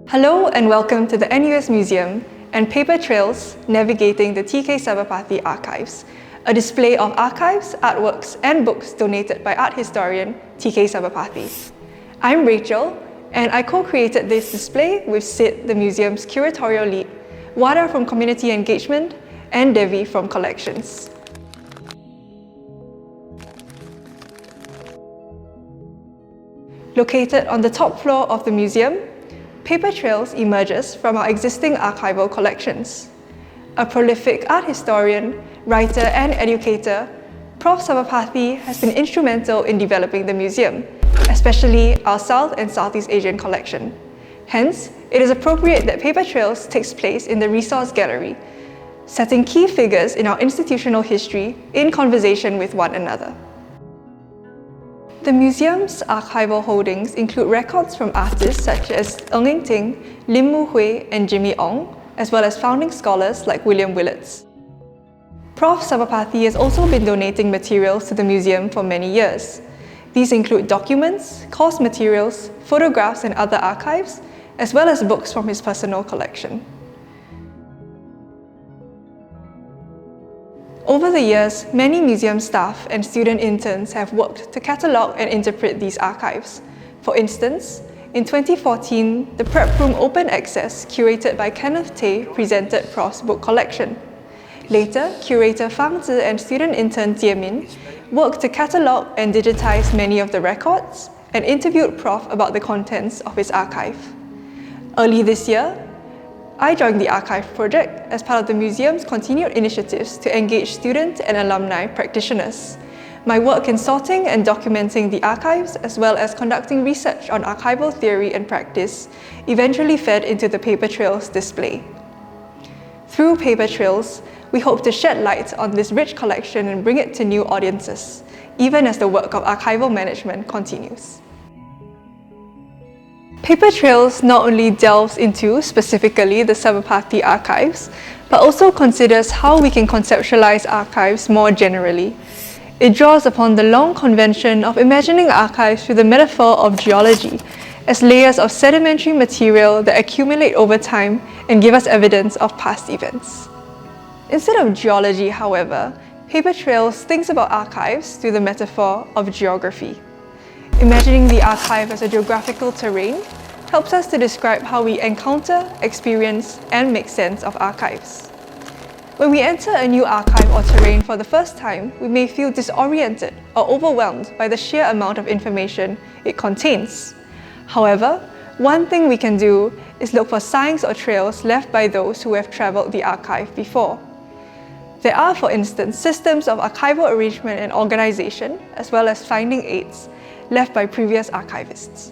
Hello and welcome to the NUS Museum and Paper Trails Navigating the TK Sabapathy Archives, a display of archives, artworks and books donated by art historian TK Sabapathy. I'm Rachel and I co-created this display with Sid, the museum's curatorial lead, Wardah from community engagement and Devi from collections. Located on the top floor of the museum, Paper Trails emerges from our existing archival collections. A prolific art historian, writer and educator, Prof. Sabapathy has been instrumental in developing the museum, especially our South and Southeast Asian collection. Hence, it is appropriate that Paper Trails takes place in the resource gallery, setting key figures in our institutional history in conversation with one another. The museum's archival holdings include records from artists such as Ng Eng Ting, Lim Mu Hui and Jimmy Ong, as well as founding scholars like William Willets. Prof. Sabapathy has also been donating materials to the museum for many years. These include documents, course materials, photographs and other archives, as well as books from his personal collection. Over the years, many museum staff and student interns have worked to catalogue and interpret these archives. For instance, in 2014, the Prep Room Open Access, curated by Kenneth Tay, presented Prof's book collection. Later, curator Fang Zi and student intern Jie Min worked to catalogue and digitize many of the records and interviewed Prof about the contents of his archive. Early this year, I joined the archive project as part of the museum's continued initiatives to engage student and alumni practitioners. My work in sorting and documenting the archives, as well as conducting research on archival theory and practice, eventually fed into the Paper Trails display. Through Paper Trails, we hope to shed light on this rich collection and bring it to new audiences, even as the work of archival management continues. Paper Trails not only delves into, specifically, the Sabapathy archives, but also considers how we can conceptualize archives more generally. It draws upon the long convention of imagining archives through the metaphor of geology, as layers of sedimentary material that accumulate over time and give us evidence of past events. Instead of geology, however, Paper Trails thinks about archives through the metaphor of geography. Imagining the archive as a geographical terrain helps us to describe how we encounter, experience, and make sense of archives. When we enter a new archive or terrain for the first time, we may feel disoriented or overwhelmed by the sheer amount of information it contains. However, one thing we can do is look for signs or trails left by those who have traveled the archive before. There are, for instance, systems of archival arrangement and organization, as well as finding aids left by previous archivists.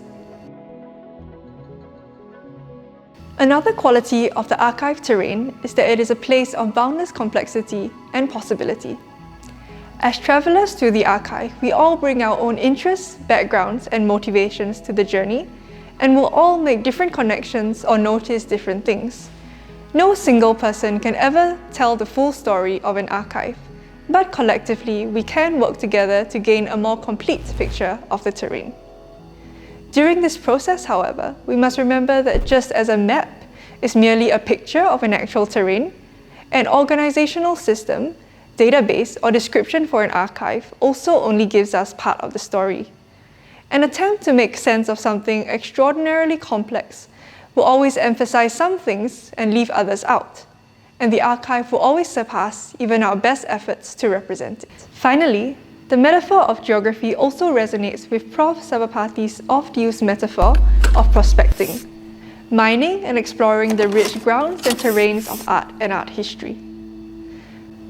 Another quality of the archive terrain is that it is a place of boundless complexity and possibility. As travelers through the archive, we all bring our own interests, backgrounds, and motivations to the journey, and will all make different connections or notice different things. No single person can ever tell the full story of an archive, but collectively, we can work together to gain a more complete picture of the terrain. During this process, however, we must remember that just as a map is merely a picture of an actual terrain, an organizational system, database, or description for an archive also only gives us part of the story. An attempt to make sense of something extraordinarily complex will always emphasize some things and leave others out, and the archive will always surpass even our best efforts to represent it. Finally, the metaphor of geography also resonates with Prof. Sabapathy's oft-used metaphor of prospecting, mining and exploring the rich grounds and terrains of art and art history.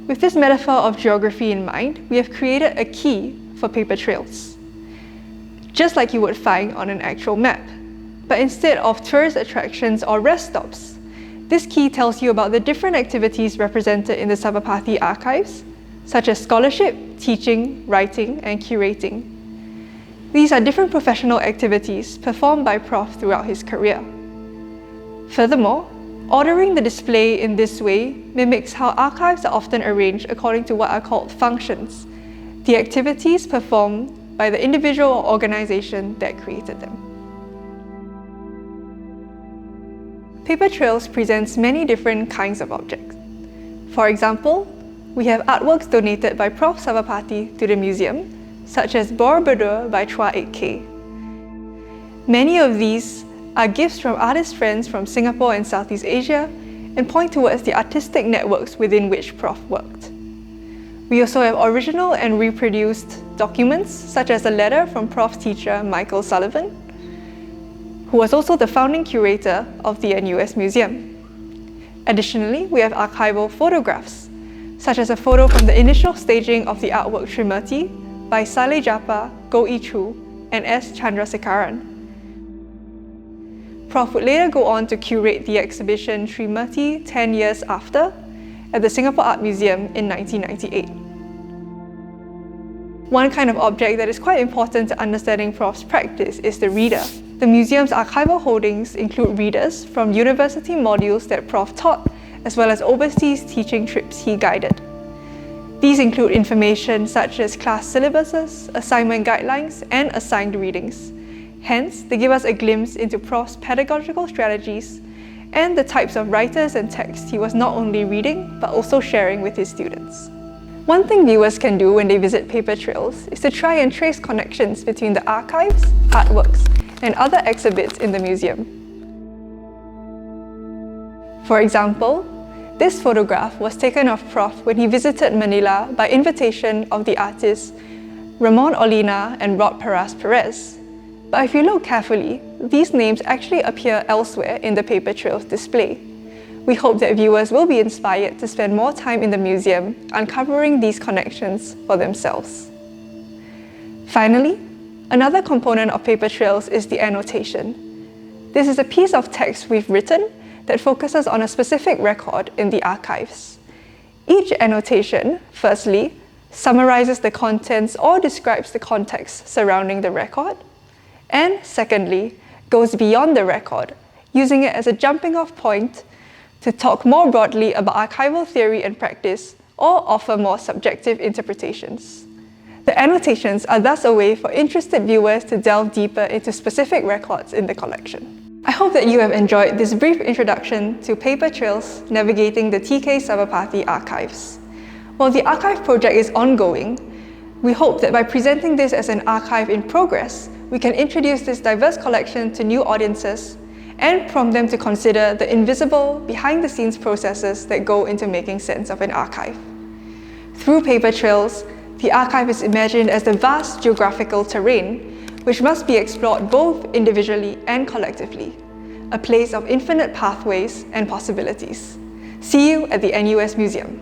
With this metaphor of geography in mind, we have created a key for Paper Trails, just like you would find on an actual map. But instead of tourist attractions or rest stops, this key tells you about the different activities represented in the Sabapathy archives, such as scholarship, teaching, writing, and curating. These are different professional activities performed by Prof throughout his career. Furthermore, ordering the display in this way mimics how archives are often arranged according to what are called functions, the activities performed by the individual or organization that created them. Paper trails presents many different kinds of objects. For example, we have artworks donated by Prof. Sabapathy to the museum, such as Bor Berdua by Chua Ek K. Many of these are gifts from artist friends from Singapore and Southeast Asia and point towards the artistic networks within which Prof worked. We also have original and reproduced documents, such as a letter from Prof's teacher Michael Sullivan, who was also the founding curator of the NUS Museum. Additionally, we have archival photographs, such as a photo from the initial staging of the artwork Srimati by Saleh Japa, Goh Ee Chu, and S. Chandrasekaran. Prof would later go on to curate the exhibition Srimati 10 years after at the Singapore Art Museum in 1998. One kind of object that is quite important to understanding Prof's practice is the reader. The museum's archival holdings include readers from university modules that Prof taught, as well as overseas teaching trips he guided. These include information such as class syllabuses, assignment guidelines, and assigned readings. Hence, they give us a glimpse into Prof's pedagogical strategies and the types of writers and texts he was not only reading, but also sharing with his students. One thing viewers can do when they visit paper trails is to try and trace connections between the archives, artworks, and other exhibits in the museum. For example, this photograph was taken of Prof when he visited Manila by invitation of the artists Ramon Olina and Rod Perez. But if you look carefully, these names actually appear elsewhere in the paper trails display. We hope that viewers will be inspired to spend more time in the museum uncovering these connections for themselves. Finally, another component of paper trails is the annotation. This is a piece of text we've written that focuses on a specific record in the archives. Each annotation, firstly, summarizes the contents or describes the context surrounding the record, and secondly, goes beyond the record, using it as a jumping-off point to talk more broadly about archival theory and practice or offer more subjective interpretations. The annotations are thus a way for interested viewers to delve deeper into specific records in the collection. I hope that you have enjoyed this brief introduction to paper trails navigating the TK Sabapathy archives. While the archive project is ongoing, we hope that by presenting this as an archive in progress, we can introduce this diverse collection to new audiences and prompt them to consider the invisible, behind-the-scenes processes that go into making sense of an archive. Through paper trails, the archive is imagined as the vast geographical terrain, which must be explored both individually and collectively, a place of infinite pathways and possibilities. See you at the NUS Museum.